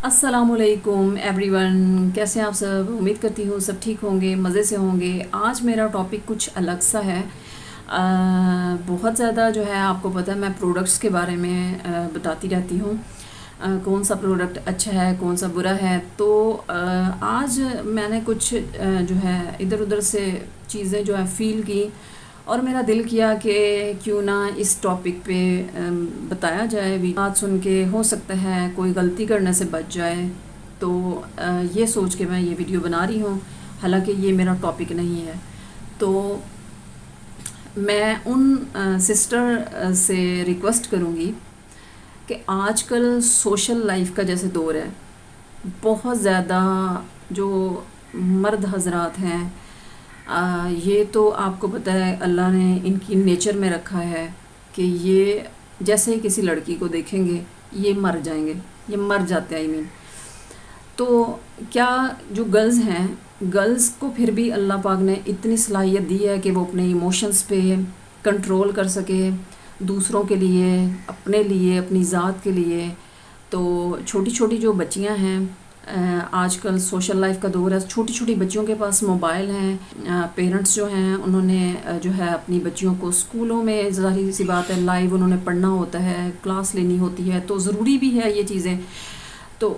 السلام علیکم every one, کیسے ہیں آپ سب؟ امید کرتی ہوں سب ٹھیک ہوں گے، مزے سے ہوں گے۔ آج میرا ٹاپک کچھ الگ سا ہے۔ بہت زیادہ جو ہے آپ کو پتہ ہے میں پروڈکٹس کے بارے میں بتاتی رہتی ہوں، کون سا پروڈکٹ اچھا ہے کون سا برا ہے۔ تو آج میں نے کچھ جو ہے ادھر ادھر سے چیزیں جو ہے فیل کی، اور میرا دل کیا کہ کیوں نہ اس ٹاپک پہ بتایا جائے۔ بات سن کے ہو سکتا ہے کوئی غلطی کرنے سے بچ جائے، تو یہ سوچ کے میں یہ ویڈیو بنا رہی ہوں، حالانکہ یہ میرا ٹاپک نہیں ہے۔ تو میں ان سسٹر سے ریکویسٹ کروں گی کہ آج کل سوشل لائف کا جیسے دور ہے، بہت زیادہ جو مرد حضرات ہیں، یہ تو آپ کو پتہ ہے اللہ نے ان کی نیچر میں رکھا ہے کہ یہ جیسے ہی کسی لڑکی کو دیکھیں گے یہ مر جائیں گے، یہ مر جاتے ہیں۔ تو کیا جو گرلز ہیں، گرلز کو پھر بھی اللہ پاک نے اتنی صلاحیت دی ہے کہ وہ اپنے ایموشنز پہ کنٹرول کر سکے، دوسروں کے لیے، اپنے لیے، اپنی ذات کے لیے۔ تو چھوٹی چھوٹی جو بچیاں ہیں، آج کل سوشل لائف کا دور ہے، چھوٹی چھوٹی بچیوں کے پاس موبائل ہیں۔ پیرنٹس جو ہیں انہوں نے جو ہے اپنی بچیوں کو اسکولوں میں، ظاہر سی بات ہے لائیو انہوں نے پڑھنا ہوتا ہے، کلاس لینی ہوتی ہے، تو ضروری بھی ہے یہ چیزیں۔ تو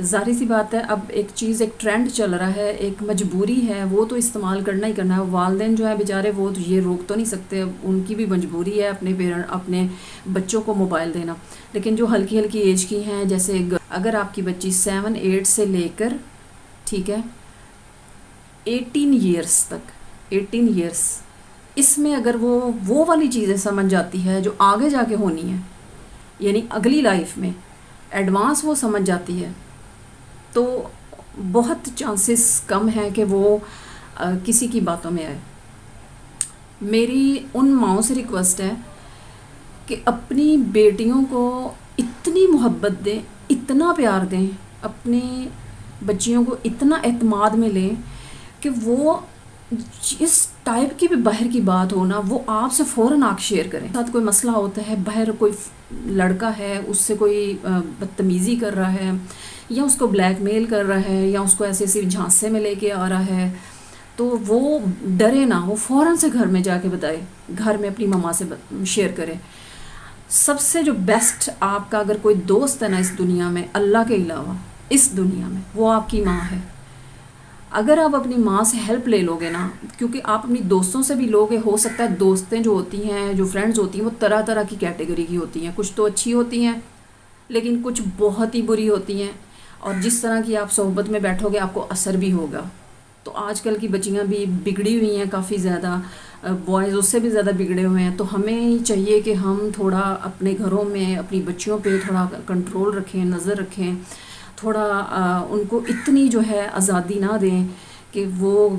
ظاہر سی بات ہے اب ایک چیز، ایک ٹرینڈ چل رہا ہے، ایک مجبوری ہے، وہ تو استعمال کرنا ہی کرنا ہے۔ والدین جو ہیں بیچارے وہ تو یہ روک تو نہیں سکتے، ان کی بھی مجبوری ہے اپنے بچوں کو موبائل دینا۔ لیکن جو ہلکی ہلکی ایج کی ہیں، جیسے اگر آپ کی بچی 7-8 سے لے کر ٹھیک ہے 18 ایئرس تک، 18 ایئرس، اس میں اگر وہ والی چیزیں سمجھ جاتی ہے جو آگے جا کے ہونی ہے، یعنی اگلی لائف میں ایڈوانس وہ سمجھ جاتی ہے، تو بہت چانسز کم ہیں کہ وہ کسی کی باتوں میں آئے۔ میری ان ماؤں سے ریکویسٹ ہے کہ اپنی بیٹیوں کو اتنی محبت دیں، اتنا پیار دیں، اپنی بچیوں کو اتنا اعتماد میں لیں کہ وہ اس ٹائپ کی بھی باہر کی بات ہو نا، وہ آپ سے فوراً آ کے شیئر کریں۔ ساتھ کوئی مسئلہ ہوتا ہے، باہر کوئی لڑکا ہے اس سے کوئی بدتمیزی کر رہا ہے، یا اس کو بلیک میل کر رہا ہے، یا اس کو ایسے ایسے جھانسے میں لے کے آ رہا ہے، تو وہ ڈرے نہ، وہ فوراً سے گھر میں جا کے بتائے، گھر میں اپنی ماما سے شیئر کرے۔ سب سے جو بیسٹ آپ کا اگر کوئی دوست ہے نا اس دنیا میں، اللہ کے علاوہ اس دنیا میں، وہ آپ کی ماں ہے۔ اگر آپ اپنی ماں سے ہیلپ لے لو گے نا، کیونکہ آپ اپنی دوستوں سے بھی لوگے، ہو سکتا ہے دوستیں جو ہوتی ہیں، جو فرینڈز ہوتی ہیں، وہ طرح طرح کی کیٹیگری کی ہوتی ہیں، کچھ تو اچھی ہوتی ہیں لیکن کچھ بہت ہی بری ہوتی ہیں، اور جس طرح کی آپ صحبت میں بیٹھو گے آپ کو اثر بھی ہوگا۔ تو آج کل کی بچیاں بھی بگڑی ہوئی ہیں کافی زیادہ، بوائز اس سے بھی زیادہ بگڑے ہوئے ہیں۔ تو ہمیں چاہیے کہ ہم تھوڑا اپنے گھروں میں اپنی بچیوں پہ تھوڑا کنٹرول رکھیں، نظر رکھیں، تھوڑا ان کو اتنی جو ہے آزادی نہ دیں کہ وہ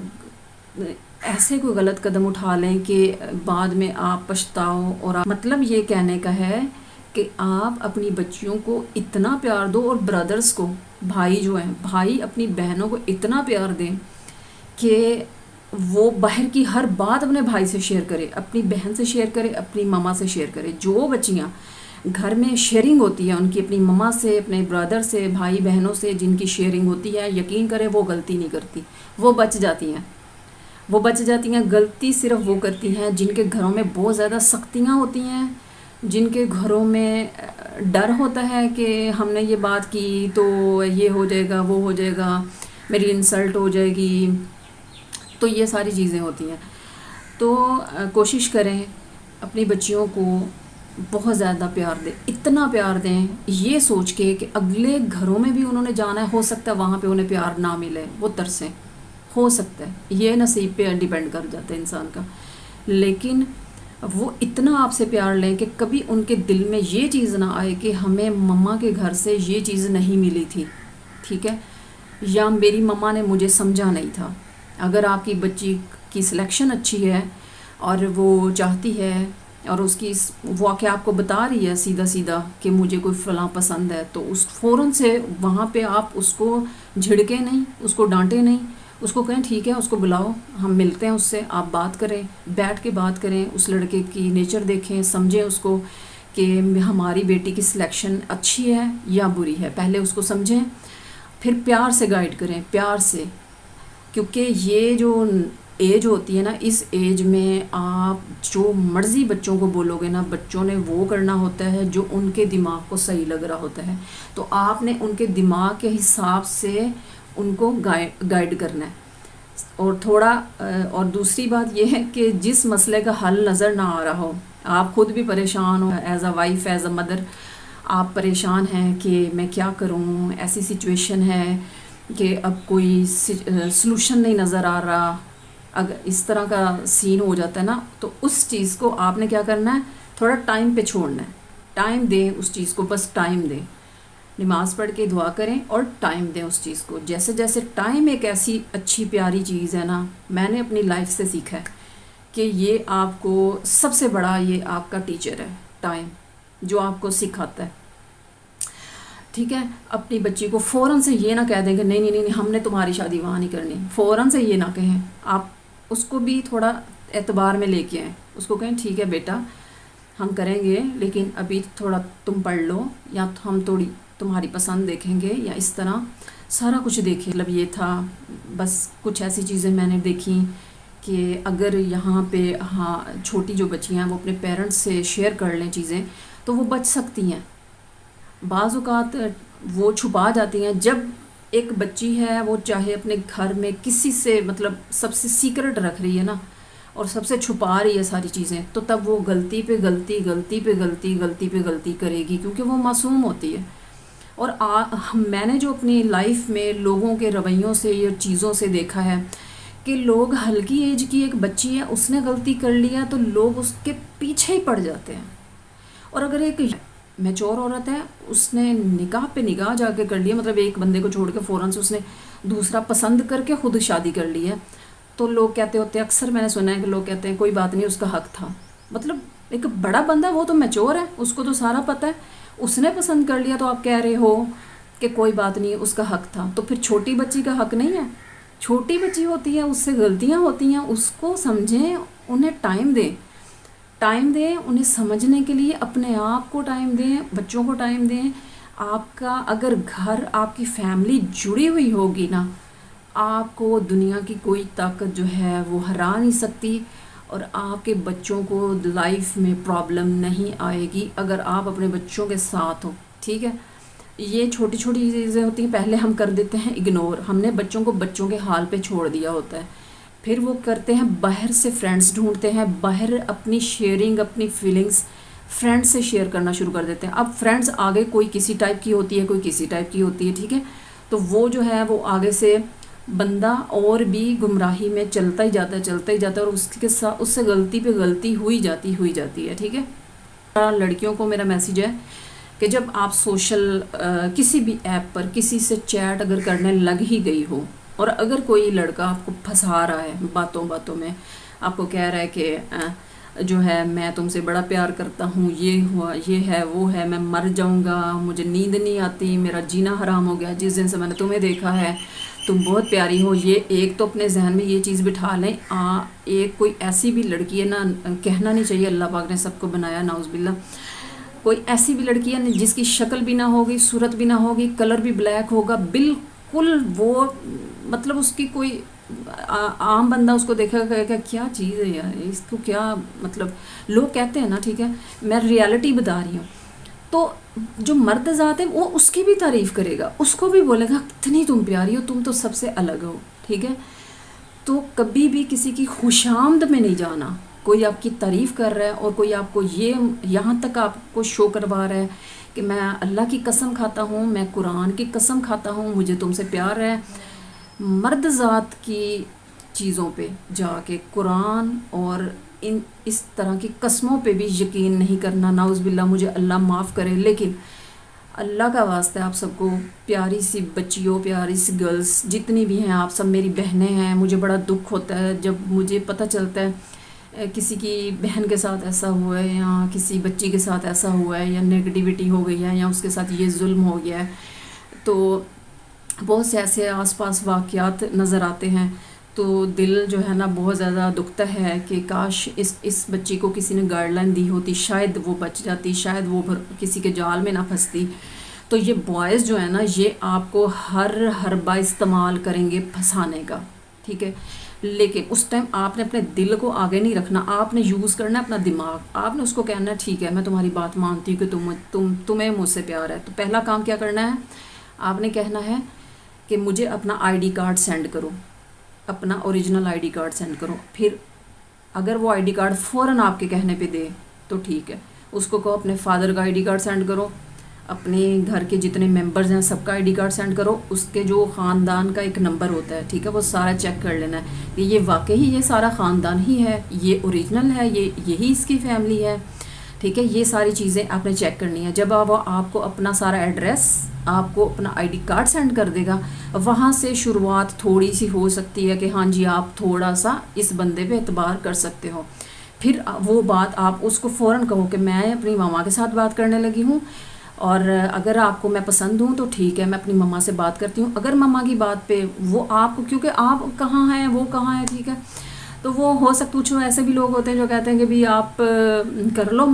ایسے کوئی غلط قدم اٹھا لیں کہ بعد میں آپ پچھتاؤ۔ اور مطلب یہ کہنے کا ہے کہ آپ اپنی بچیوں کو اتنا پیار دو، اور برادرز کو، بھائی جو ہیں، بھائی اپنی بہنوں کو اتنا پیار دیں کہ وہ باہر کی ہر بات اپنے بھائی سے شیئر کرے، اپنی بہن سے شیئر کرے، اپنی ماما سے شیئر کرے۔ جو بچیاں گھر میں شیئرنگ ہوتی ہے ان کی اپنی ماما سے، اپنے برادر سے، بھائی بہنوں سے، جن کی شیئرنگ ہوتی ہے، یقین کرے وہ غلطی نہیں کرتی، وہ بچ جاتی ہیں، وہ بچ جاتی ہیں۔ غلطی صرف وہ کرتی ہیں جن کے گھروں میں بہت زیادہ سختیاں ہوتی ہیں، جن کے گھروں میں ڈر ہوتا ہے کہ ہم نے یہ بات کی تو یہ ہو جائے گا، وہ ہو جائے گا، میری انسلٹ ہو جائے گی، تو یہ ساری چیزیں ہوتی ہیں۔ تو کوشش کریں اپنی بچیوں کو بہت زیادہ پیار دیں، اتنا پیار دیں یہ سوچ کے کہ اگلے گھروں میں بھی انہوں نے جانا ہے، ہو سکتا ہے وہاں پہ انہیں پیار نہ ملے، وہ ترسیں، ہو سکتا ہے، یہ نصیب پہ ڈیپینڈ کر جاتا ہے انسان کا، لیکن وہ اتنا آپ سے پیار لیں کہ کبھی ان کے دل میں یہ چیز نہ آئے کہ ہمیں مما کے گھر سے یہ چیز نہیں ملی تھی، ٹھیک ہے، یا میری مما نے مجھے سمجھا نہیں تھا۔ اگر آپ کی بچی کی سلیکشن اچھی ہے اور وہ چاہتی ہے اور اس کی وہ آ کے آپ کو بتا رہی ہے سیدھا سیدھا کہ مجھے کوئی فلاں پسند ہے، تو اس فوراً سے وہاں پہ آپ اس کو جھڑکیں نہیں، اس کو ڈانٹیں نہیں، اس کو کہیں ٹھیک ہے، اس کو بلاؤ، ہم ملتے ہیں اس سے، آپ بات کریں، بیٹھ کے بات کریں، اس لڑکے کی نیچر دیکھیں، سمجھیں اس کو کہ ہماری بیٹی کی سلیکشن اچھی ہے یا بری ہے. پہلے اس کو سمجھیں، پھر پیار سے گائیڈ کریں، پیار سے. کیونکہ یہ جو ایج ہوتی ہے نا، اس ایج میں آپ جو مرضی بچوں کو بولو گے نا، بچوں نے وہ کرنا ہوتا ہے جو ان کے دماغ کو صحیح لگ رہا ہوتا ہے. تو آپ نے ان کے دماغ کے حساب سے ان کو گائیڈ کرنا ہے. اور تھوڑا اور دوسری بات یہ ہے کہ جس مسئلے کا حل نظر نہ آ رہا ہو، آپ خود بھی پریشان ہو، as a wife, as a mother آپ پریشان ہیں کہ میں کیا کروں، ایسی سچویشن ہے کہ اب کوئی سلوشن نہیں نظر آ رہا، اگر اس طرح کا سین ہو جاتا ہے نا، تو اس چیز کو آپ نے کیا کرنا ہے، تھوڑا ٹائم پہ چھوڑنا ہے. ٹائم دیں اس چیز کو، بس ٹائم دیں. نماز پڑھ کے دعا کریں اور ٹائم دیں اس چیز کو. جیسے جیسے ٹائم ایک ایسی اچھی پیاری چیز ہے نا، میں نے اپنی لائف سے سیکھا ہے کہ یہ آپ کو سب سے بڑا، یہ آپ کا ٹیچر ہے ٹائم، جو آپ کو سکھاتا ہے. ٹھیک ہے. اپنی بچی کو فوراً سے یہ نہ کہہ دیں کہ نہیں نہیں نہیں ہم نے تمہاری شادی وہاں نہیں کرنی. فوراً سے یہ نہ کہیں. آپ اس کو بھی تھوڑا اعتبار میں لے کے آئیں. اس کو کہیں ٹھیک ہے بیٹا ہم کریں گے، لیکن ابھی تھوڑا تم پڑھ لو، یا ہم تھوڑی تمہاری پسند دیکھیں گے، یا اس طرح سارا کچھ دیکھیں. مطلب یہ تھا. بس کچھ ایسی چیزیں میں نے دیکھی کہ اگر یہاں پہ ہاں چھوٹی جو بچیاں ہیں وہ اپنے پیرنٹس سے شیئر کر لیں چیزیں تو وہ بچ سکتی ہیں. بعض اوقات وہ چھپا جاتی ہیں. جب ایک بچی ہے وہ چاہے اپنے گھر میں کسی سے مطلب سب سے سیکرٹ رکھ رہی ہے نا، اور سب سے چھپا رہی ہے ساری چیزیں، تو تب وہ غلطی پہ غلطی غلطی پہ غلطی غلطی پہ غلطی کرے گی، کیونکہ وہ معصوم ہوتی ہے. اور میں نے جو اپنی لائف میں لوگوں کے رویوں سے یا چیزوں سے دیکھا ہے کہ لوگ ہلکی ایج کی ایک بچی ہے، اس نے غلطی کر لیا تو لوگ اس کے پیچھے ہی پڑ جاتے ہیں. اور اگر ایک میچور عورت ہے، اس نے نکاح پہ نکاح جا کے کر لیا، مطلب ایک بندے کو چھوڑ کے فوراً سے اس نے دوسرا پسند کر کے خود شادی کر لی ہے، تو لوگ کہتے ہوتے ہیں، اکثر میں نے سنا ہے کہ لوگ کہتے ہیں کوئی بات نہیں اس کا حق تھا. مطلب ایک بڑا بندہ وہ تو میچور ہے، اس کو تو سارا پتہ ہے، اس نے پسند کر لیا تو آپ کہہ رہے ہو کہ کوئی بات نہیں اس کا حق تھا. تو پھر چھوٹی بچی کا حق نہیں ہے؟ چھوٹی بچی ہوتی ہے، اس سے غلطیاں ہوتی ہیں، اس کو سمجھیں، انہیں ٹائم دیں. ٹائم دیں انہیں سمجھنے کے لیے، اپنے آپ کو ٹائم دیں، بچوں کو ٹائم دیں. آپ کا اگر گھر، آپ کی فیملی جڑی ہوئی ہوگی نا، آپ کو دنیا کی کوئی طاقت جو ہے وہ ہرا نہیں سکتی، اور آپ کے بچوں کو لائف میں پرابلم نہیں آئے گی اگر آپ اپنے بچوں کے ساتھ ہو. ٹھیک ہے. یہ چھوٹی چھوٹی چیزیں ہوتی ہیں، پہلے ہم کر دیتے ہیں اگنور. ہم نے بچوں کو بچوں کے حال پہ چھوڑ دیا ہوتا ہے. پھر وہ کرتے ہیں باہر سے فرینڈس ڈھونڈتے ہیں، باہر اپنی شیئرنگ، اپنی فیلنگز فرینڈ سے شیئر کرنا شروع کر دیتے ہیں. اب فرینڈس آگے کوئی کسی ٹائپ کی ہوتی ہے، کوئی کسی ٹائپ کی ہوتی ہے. ٹھیک ہے. تو وہ جو ہے وہ آگے سے بندہ اور بھی گمراہی میں چلتا ہی جاتا ہے، چلتا ہی جاتا ہے، اور اس کے ساتھ اس سے غلطی پہ غلطی ہوئی جاتی ہے. ٹھیک ہے. لڑکیوں کو میرا میسیج ہے کہ جب آپ سوشل کسی بھی ایپ پر کسی سے چیٹ اگر کرنے لگ ہی گئی ہو، اور اگر کوئی لڑکا آپ کو پھنسا رہا ہے باتوں میں، آپ کو کہہ رہا ہے کہ جو ہے میں تم سے بڑا پیار کرتا ہوں، یہ ہوا، یہ ہے، وہ ہے، میں مر جاؤں گا، مجھے نیند نہیں آتی، میرا جینا حرام ہو گیا جس دن سے میں نے تمہیں دیکھا ہے، تم بہت پیاری ہو. یہ ایک تو اپنے ذہن میں یہ چیز بٹھا لیں. ایک کوئی ایسی بھی لڑکی ہے نا، کہنا نہیں چاہیے، اللہ پاک نے سب کو بنایا، نعوذ باللہ، کوئی ایسی بھی لڑکی ہے جس کی شکل بھی نہ ہوگی، صورت بھی نہ ہوگی، کلر بھی بلیک ہوگا، بالکل وہ مطلب اس کی کوئی عام بندہ اس کو دیکھا کہ کیا چیز ہے یار، اس کو کیا مطلب لوگ کہتے ہیں نا. ٹھیک ہے. میں ریالٹی بتا رہی ہوں. تو جو مرد ذات ہے وہ اس کی بھی تعریف کرے گا، اس کو بھی بولے گا اتنی تم پیاری ہو، تم تو سب سے الگ ہو. ٹھیک ہے. تو کبھی بھی کسی کی خوش آمد میں نہیں جانا. کوئی آپ کی تعریف کر رہا ہے اور کوئی آپ کو یہاں تک آپ کو شو کروا رہا ہے کہ میں اللہ کی قسم کھاتا ہوں، میں قرآن کی قسم کھاتا ہوں، مجھے تم سے پیار ہے. مرد ذات کی چیزوں پہ جا کے قرآن اور اس طرح کی قسموں پہ بھی یقین نہیں کرنا. نعوذ باللہ، مجھے اللہ معاف کرے. لیکن اللہ کا واسطہ آپ سب کو، پیاری سی بچیوں، پیاری سی گرلز جتنی بھی ہیں، آپ سب میری بہنیں ہیں. مجھے بڑا دکھ ہوتا ہے جب مجھے پتہ چلتا ہے کسی کی بہن کے ساتھ ایسا ہوا ہے، یا کسی بچی کے ساتھ ایسا ہوا ہے، یا نیگیٹیوٹی ہو گئی ہے، یا اس کے ساتھ یہ ظلم ہو گیا ہے. تو بہت سے ایسے آس پاس واقعات نظر آتے ہیں. تو دل جو ہے نا بہت زیادہ دکھتا ہے کہ کاش اس بچی کو کسی نے گائیڈ لائن دی ہوتی، شاید وہ بچ جاتی، شاید وہ کسی کے جال میں نہ پھنستی۔ تو یہ بوائز جو ہے نا یہ آپ کو ہر حربہ استعمال کریں گے پھنسانے کا، ٹھیک ہے، لیکن اس ٹائم آپ نے اپنے دل کو آگے نہیں رکھنا، آپ نے یوز کرنا ہے اپنا دماغ، آپ نے اس کو کہنا ہے ٹھیک ہے میں تمہاری بات مانتی ہوں کہ تمہیں مجھ سے پیار ہے۔ تو پہلا کام کیا کرنا ہے، آپ نے کہنا ہے کہ مجھے اپنا آئی ڈی کارڈ سینڈ کرو، اپنا original I D card send کرو۔ پھر اگر وہ آئی ڈی کارڈ فوراً آپ کے کہنے پہ دے تو ٹھیک ہے، اس کو کہو اپنے فادر کا آئی ڈی کارڈ سینڈ کرو، اپنے گھر کے جتنے ممبرز ہیں سب کا آئی ڈی کارڈ سینڈ کرو، اس کے جو خاندان کا ایک نمبر ہوتا ہے، ٹھیک ہے، وہ سارا چیک کر لینا ہے کہ یہ واقعی یہ سارا خاندان ہی ہے، یہ اوریجنل ہے، یہی اس کی فیملی ہے، ٹھیک ہے۔ یہ ساری چیزیں آپ نے چیک کرنی ہے۔ جب آپ کو اپنا سارا ایڈریس، آپ کو اپنا آئی ڈی کارڈ سینڈ کر دے گا، وہاں سے شروعات تھوڑی سی ہو سکتی ہے کہ ہاں جی آپ تھوڑا سا اس بندے پہ اعتبار کر سکتے ہو۔ پھر وہ بات آپ اس کو فوراً کہو کہ میں اپنی ماما کے ساتھ بات کرنے لگی ہوں، اور اگر آپ کو میں پسند ہوں تو ٹھیک ہے میں اپنی مما سے بات کرتی ہوں۔ اگر مما کی بات پہ وہ آپ کو، کیونکہ آپ کہاں ہیں وہ کہاں ہے، ٹھیک ہے، تو وہ ہو سکتا کچھ ایسے بھی لوگ ہوتے ہیں جو کہتے ہیں کہ بھی آپ کر لو،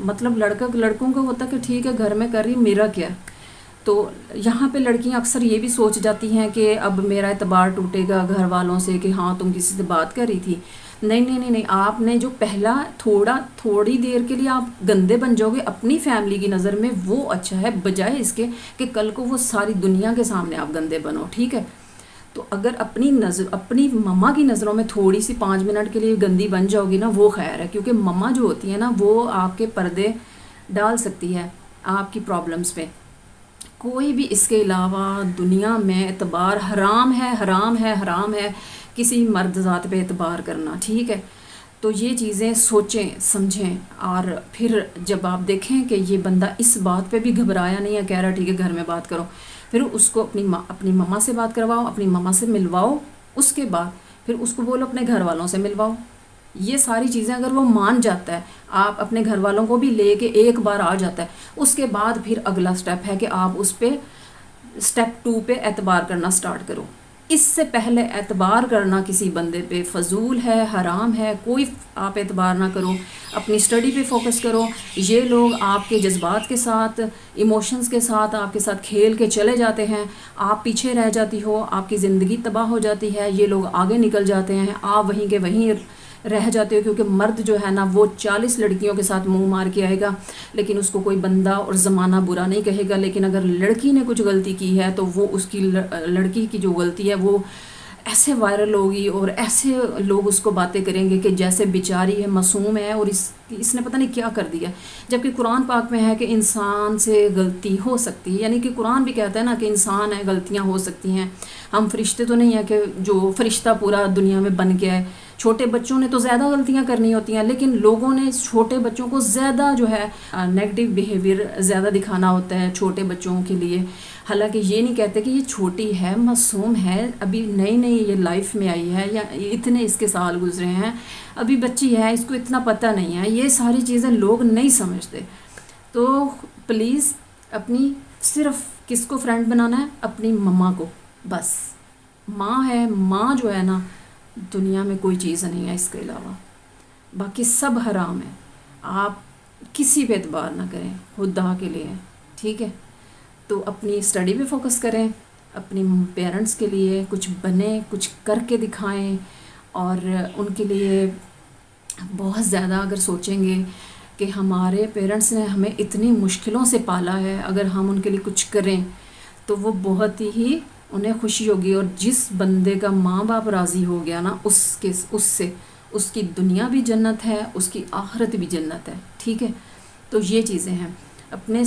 مطلب لڑکوں کا ہوتا ہے کہ ٹھیک ہے گھر میں کر رہی، میرا کیا۔ تو یہاں پہ لڑکیاں اکثر یہ بھی سوچ جاتی ہیں کہ اب میرا اعتبار ٹوٹے گا گھر والوں سے کہ ہاں تم کسی سے بات کر رہی تھی۔ نہیں نہیں نہیں نہیں، آپ نے جو پہلا تھوڑی دیر کے لیے آپ گندے بن جاؤ گے اپنی فیملی کی نظر میں، وہ اچھا ہے بجائے اس کے کہ کل کو وہ ساری دنیا کے سامنے آپ گندے بنو، ٹھیک ہے۔ تو اگر اپنی مما کی نظروں میں تھوڑی سی 5 منٹ کے لیے گندی بن جاؤ گی نا، وہ خیر ہے، کیونکہ مما جو ہوتی ہے نا وہ آپ کے پردے ڈال سکتی ہے آپ کی پرابلمس پہ۔ کوئی بھی اس کے علاوہ دنیا میں اعتبار حرام ہے، حرام ہے، حرام ہے کسی مرد ذات پہ اعتبار کرنا، ٹھیک ہے۔ تو یہ چیزیں سوچیں سمجھیں، اور پھر جب آپ دیکھیں کہ یہ بندہ اس بات پہ بھی گھبرایا نہیں ہے، کہہ رہا ٹھیک ہے گھر میں بات کرو، پھر اس کو اپنی مما سے بات کرواؤ، اپنی مما سے ملواؤ، اس کے بعد پھر اس کو بولو اپنے گھر والوں سے ملواؤ۔ یہ ساری چیزیں اگر وہ مان جاتا ہے، آپ اپنے گھر والوں کو بھی لے کے ایک بار آ جاتا ہے، اس کے بعد پھر اگلا سٹیپ ہے کہ آپ اس پہ سٹیپ 2 پہ اعتبار کرنا سٹارٹ کرو۔ اس سے پہلے اعتبار کرنا کسی بندے پہ فضول ہے، حرام ہے، کوئی آپ اعتبار نہ کرو، اپنی اسٹڈی پہ فوکس کرو۔ یہ لوگ آپ کے جذبات کے ساتھ، ایموشنز کے ساتھ آپ کے ساتھ کھیل کے چلے جاتے ہیں، آپ پیچھے رہ جاتی ہو، آپ کی زندگی تباہ ہو جاتی ہے، یہ لوگ آگے نکل جاتے ہیں، آپ وہیں کے وہیں رہ جاتے ہو، کیونکہ مرد جو ہے نا وہ 40 لڑکیوں کے ساتھ منہ مار کے آئے گا، لیکن اس کو کوئی بندہ اور زمانہ برا نہیں کہے گا۔ لیکن اگر لڑکی نے کچھ غلطی کی ہے تو وہ اس کی لڑکی کی جو غلطی ہے وہ ایسے وائرل ہوگی، اور ایسے لوگ اس کو باتیں کریں گے کہ جیسے بیچاری ہے، معصوم ہے، اور اس نے پتہ نہیں کیا کر دیا، جبکہ قرآن پاک میں ہے کہ انسان سے غلطی ہو سکتی ہے، یعنی کہ قرآن بھی کہتا ہے نا کہ انسان ہے، غلطیاں ہو سکتی ہیں، ہم فرشتے تو نہیں ہیں کہ جو فرشتہ پورا دنیا میں بن کے آئے۔ چھوٹے بچوں نے تو زیادہ غلطیاں کرنی ہوتی ہیں، لیکن لوگوں نے چھوٹے بچوں کو زیادہ جو ہے نیگیٹو بیہیویئر زیادہ دکھانا ہوتا ہے چھوٹے بچوں کے لیے، حالانکہ یہ نہیں کہتے کہ یہ چھوٹی ہے، معصوم ہے، ابھی نئی نئی یہ لائف میں آئی ہے، یا اتنے اس کے سال گزرے ہیں، ابھی بچی ہے، اس کو اتنا پتہ نہیں ہے، یہ ساری چیزیں لوگ نہیں سمجھتے۔ تو پلیز اپنی صرف کس کو فرینڈ بنانا ہے؟ اپنی مما کو، بس۔ ماں ہے، ماں جو ہے نا دنیا میں کوئی چیز نہیں ہے اس کے علاوہ، باقی سب حرام ہے۔ آپ کسی پہ اعتبار نہ کریں خدا کے لیے، ٹھیک ہے۔ تو اپنی اسٹڈی پہ فوکس کریں، اپنی پیرنٹس کے لیے کچھ بنیں، کچھ کر کے دکھائیں، اور ان کے لیے بہت زیادہ اگر سوچیں گے کہ ہمارے پیرنٹس نے ہمیں اتنی مشکلوں سے پالا ہے، اگر ہم ان کے لیے کچھ کریں تو وہ بہت ہی انہیں خوشی ہوگی، اور جس بندے کا ماں باپ راضی ہو گیا نا اس سے اس کی دنیا بھی جنت ہے، اس کی آخرت بھی جنت ہے، ٹھیک ہے۔ تو یہ چیزیں ہیں، اپنے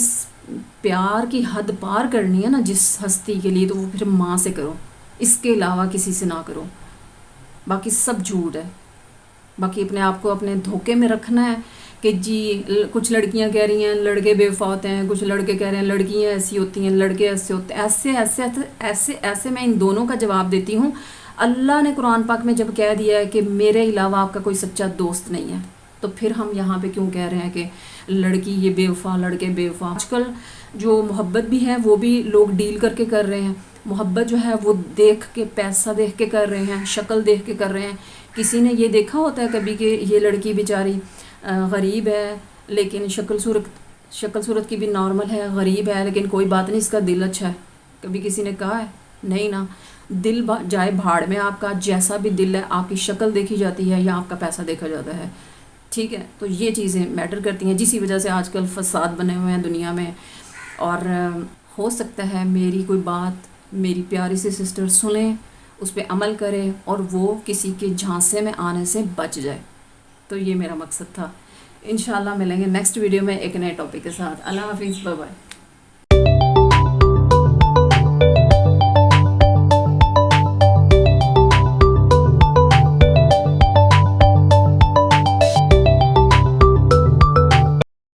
پیار کی حد پار کرنی ہے نا جس ہستی کے لیے، تو وہ پھر ماں سے کرو، اس کے علاوہ کسی سے نہ کرو، باقی سب جھوٹ ہے۔ باقی اپنے آپ کو اپنے دھوکے میں رکھنا ہے کہ جی کچھ لڑکیاں کہہ رہی ہیں لڑکے بے وفا ہوتے ہیں، کچھ لڑکے کہہ رہے ہیں لڑکیاں ایسی ہوتی ہیں، لڑکے ایسے ہوتے ہیں، ایسے میں ان دونوں کا جواب دیتی ہوں۔ اللہ نے قرآن پاک میں جب کہہ دیا ہے کہ میرے علاوہ آپ کا کوئی سچا دوست نہیں ہے، تو پھر ہم یہاں پہ کیوں کہہ رہے ہیں کہ لڑکی یہ بے وفا، لڑکے بے وفا؟ آج کل جو محبت بھی ہے وہ بھی لوگ ڈیل کر کے کر رہے ہیں، محبت جو ہے وہ دیکھ کے، پیسہ دیکھ کے کر رہے ہیں، شکل دیکھ کے کر رہے ہیں. کسی نے یہ دیکھا ہوتا ہے کبھی کہ یہ لڑکی بیچاری غریب ہے لیکن شکل صورت کی بھی نارمل ہے، غریب ہے لیکن کوئی بات نہیں، اس کا دل اچھا ہے؟ کبھی کسی نے کہا ہے؟ نہیں نا. دل جائے بھاڑ میں، آپ کا جیسا بھی دل ہے، آپ کی شکل دیکھی جاتی ہے یا آپ کا پیسہ دیکھا جاتا ہے. ٹھیک ہے، تو یہ چیزیں میٹر کرتی ہیں، جسی وجہ سے آج کل فساد بنے ہوئے ہیں دنیا میں. اور ہو سکتا ہے میری کوئی بات میری پیاری سی سسٹر سنیں، اس پہ عمل کرے اور وہ کسی کے جھانسے میں آنے سے بچ جائے. تو یہ میرا مقصد تھا. انشاءاللہ ملیں گے نیکسٹ ویڈیو میں ایک نئے ٹاپک کے ساتھ. اللہ حافظ، بائے بائے.